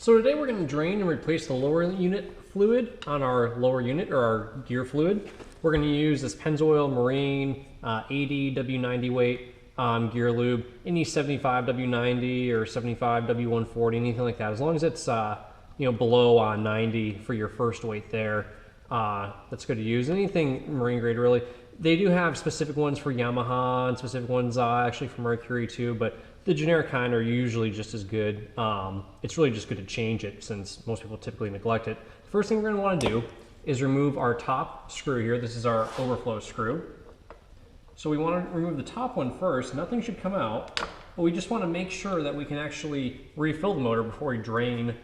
So today we're going to drain and replace the lower unit fluid on our lower unit, or our gear fluid. We're going to use this Pennzoil Marine 80 W90 weight gear lube. Any 75 W90 or 75 W140, anything like that. As long as it's below 90 for your first weight there, that's good to use. Anything marine grade really. They do have specific ones for Yamaha and specific ones actually for Mercury too, but the generic kind are usually just as good. It's really just good to change it since most people typically neglect it. First thing we're going to want to do is remove our top screw here. This is our overflow screw. So we want to remove the top one first. Nothing should come out, but we just want to make sure that we can actually refill the motor before we drain,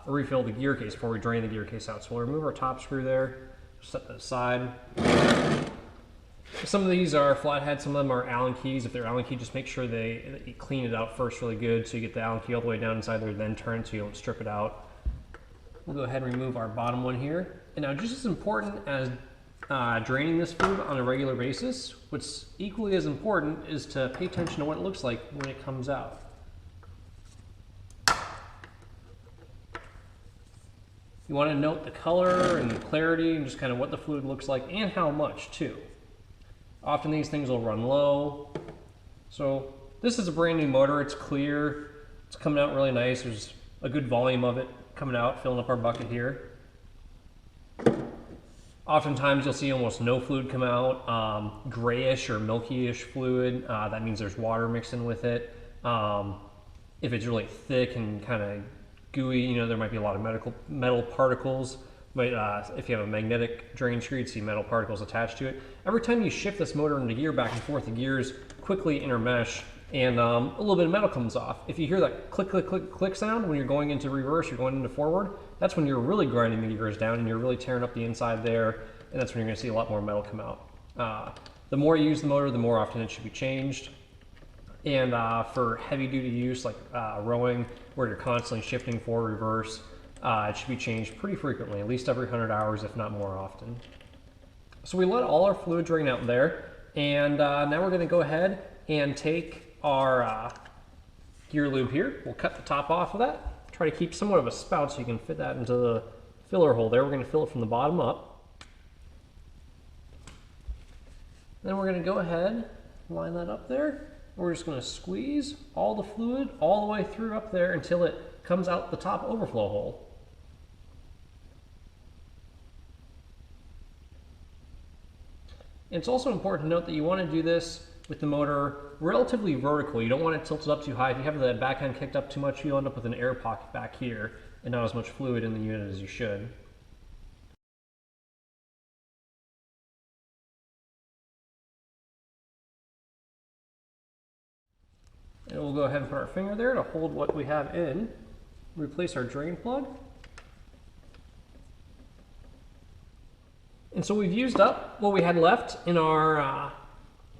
refill the gear case before we drain the gear case out. So we'll remove our top screw there, set that aside. Some of these are flathead, some of them are Allen keys. If they're Allen key, just make sure that you clean it out first really good so you get the Allen key all the way down inside there, then turn it so you don't strip it out. We'll go ahead and remove our bottom one here. And now just as important as draining this fluid on a regular basis, what's equally as important is to pay attention to what it looks like when it comes out. You want to note the color and the clarity and just kind of what the fluid looks like and how much too. Often these things will run low. So this is a brand new motor. It's clear. It's coming out really nice. There's a good volume of it coming out, filling up our bucket here. Oftentimes you'll see almost no fluid come out, grayish or milky-ish fluid. That means there's water mixed in with it. If it's really thick and kind of gooey, there might be a lot of metal particles. But if you have a magnetic drain screw, you'd see metal particles attached to it. Every time you shift this motor into gear back and forth, the gears quickly intermesh and a little bit of metal comes off. If you hear that click, click, click, click sound when you're going into reverse, you're going into forward, that's when you're really grinding the gears down and you're really tearing up the inside there, and that's when you're going to see a lot more metal come out. The more you use the motor, the more often it should be changed. And for heavy duty use like rowing, where you're constantly shifting forward, reverse, it should be changed pretty frequently, at least every 100 hours, if not more often. So we let all our fluid drain out there, and now we're going to go ahead and take our gear lube here. We'll cut the top off of that. Try to keep somewhat of a spout so you can fit that into the filler hole there. We're going to fill it from the bottom up. Then we're going to go ahead, line that up there. We're just going to squeeze all the fluid all the way through up there until it comes out the top overflow hole. And it's also important to note that you want to do this with the motor relatively vertical. You don't want it tilted up too high. If you have the back end kicked up too much, you'll end up with an air pocket back here and not as much fluid in the unit as you should. And we'll go ahead and put our finger there to hold what we have in. Replace our drain plug. And so we've used up what we had left in our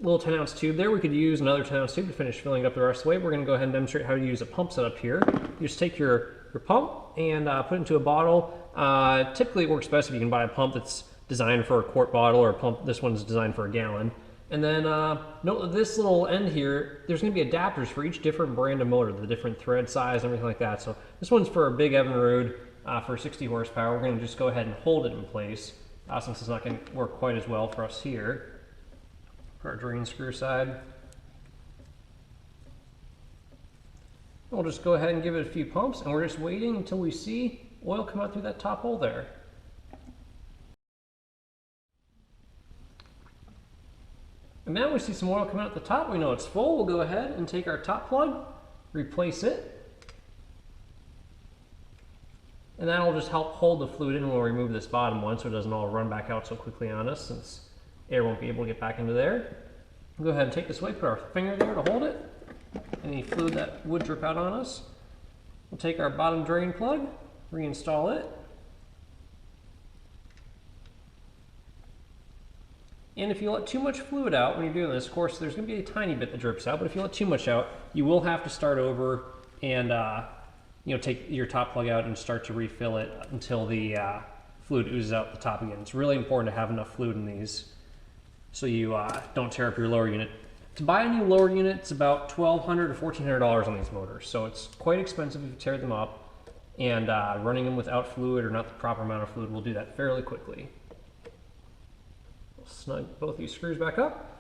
little 10-ounce tube there. We could use another 10-ounce tube to finish filling up the rest of the way. We're going to go ahead and demonstrate how to use a pump setup here. You just take your pump and put it into a bottle. Typically it works best if you can buy a pump that's designed for a quart bottle, or a pump, this one's designed for a gallon. And then note that this little end here, there's going to be adapters for each different brand of motor, the different thread size and everything like that. So this one's for a big Evinrude for 60 horsepower. We're going to just go ahead and hold it in place since it's not going to work quite as well for us here. For our drain screw side. We'll just go ahead and give it a few pumps, and we're just waiting until we see oil come out through that top hole there. And now we see some oil coming out the top. We know it's full. We'll go ahead and take our top plug, replace it. And that'll just help hold the fluid in when we remove this bottom one so it doesn't all run back out so quickly on us, since air won't be able to get back into there. We'll go ahead and take this away, put our finger there to hold it. Any fluid that would drip out on us. We'll take our bottom drain plug, reinstall it. And if you let too much fluid out when you're doing this, of course, there's going to be a tiny bit that drips out, but if you let too much out, you will have to start over and take your top plug out and start to refill it until the fluid oozes out the top again. It's really important to have enough fluid in these so you don't tear up your lower unit. To buy a new lower unit, it's about $1,200 to $1,400 on these motors, so it's quite expensive if you tear them up. and running them without fluid or not the proper amount of fluid will do that fairly quickly. We'll snug both these screws back up.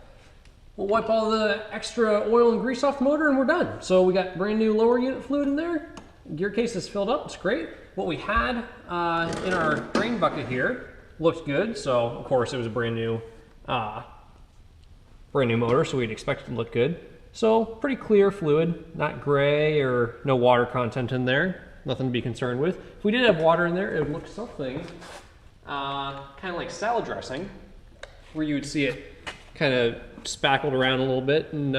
We'll wipe all the extra oil and grease off the motor and we're done. So we got brand new lower unit fluid in there. Gear case is filled up, it's great. What we had in our drain bucket here looked good, so of course it was a brand new motor, so we'd expect it to look good. So pretty clear fluid, not gray or no water content in there, nothing to be concerned with. If we did have water in there, it would look something kind of like salad dressing, where you would see it kind of spackled around a little bit and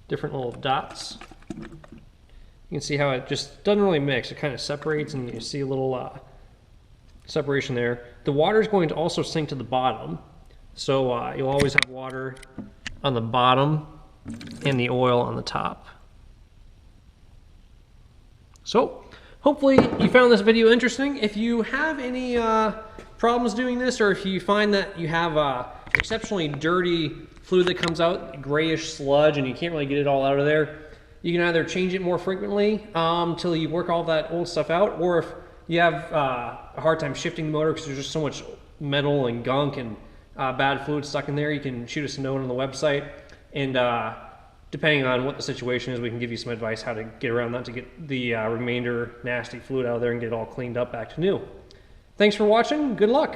different little dots. You can see how it just doesn't really mix. It kind of separates and you see a little separation there. The water is going to also sink to the bottom. So you'll always have water on the bottom and the oil on the top. So hopefully you found this video interesting. If you have any problems doing this, or if you find that you have exceptionally dirty fluid that comes out, grayish sludge, and you can't really get it all out of there, you can either change it more frequently until you work all that old stuff out, or if you have a hard time shifting the motor because there's just so much metal and gunk and bad fluid stuck in there, you can shoot us a note on the website, and depending on what the situation is, we can give you some advice how to get around that to get the remainder nasty fluid out of there and get it all cleaned up back to new. Thanks for watching. Good luck.